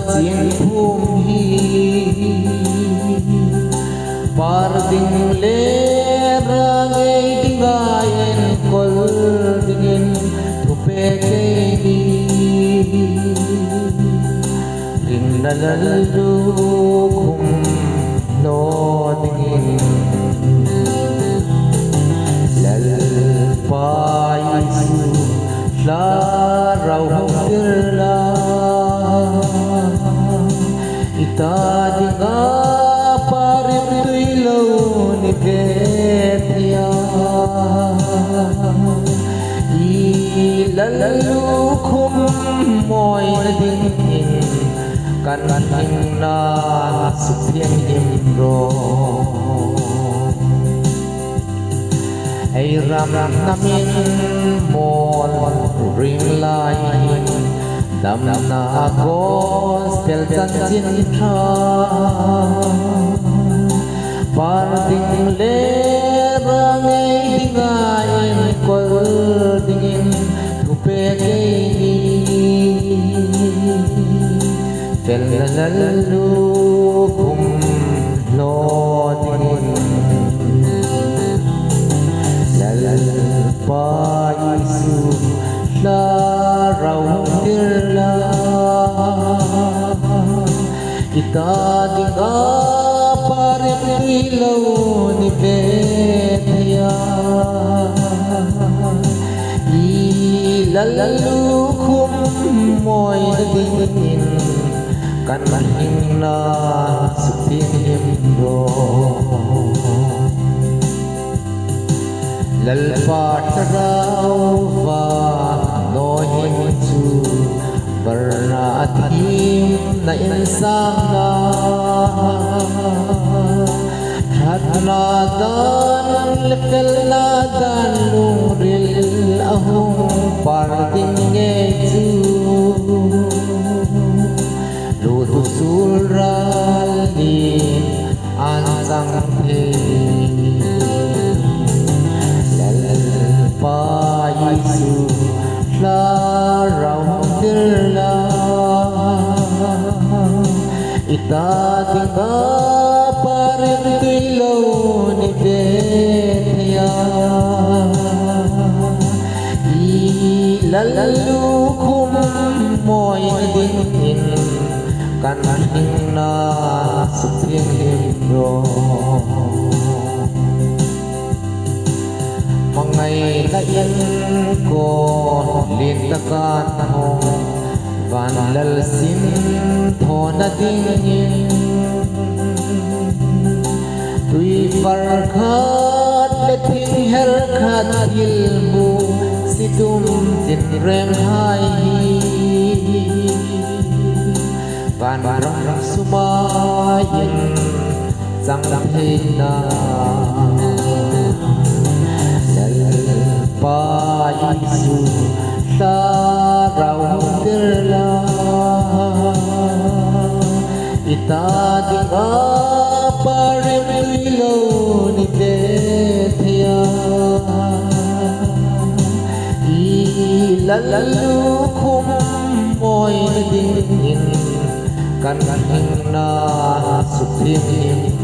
Cien bumi Parding lerangay dingayen kol dingin tupekeni Rinalalukum no dingin Lalpayisu laraw tirla Itadinga parim tuilaw ni Betya Ilalalukum mo'y nadingin Kanating na supyang imro Ay ramam namin mon ring lain Dam na gospel janjintra Parting lerangay dingayin kol dingin tupekeni Felalalukum no dingin Lalpayisu laraw tirla Itadinga parim ilaw ni Betya Ilalalukum mo'y nadingin Kanahing na supinimro Lalpataraw va nohin tu Beratim na insana Hadnadan lefel nadan nuril ahum Parding ngetu Lutusul ralin ansang pei Lalpayisu laraw tirla Itadinga parim tuilaw ni Betya Ilalalukum mo'y nadingin Kanahing na supyang imro Mangay layan ko lintakan mo Vanlalsin to na dingin Tuy farkat leting herkat ilmu Sidum tinrem hai Vanrang sumayin sang hina Lalpayisu laraw tirla Itadinga parim ilaw ni Betya Ilalalukum mo'y nadingin Kanahing na supyang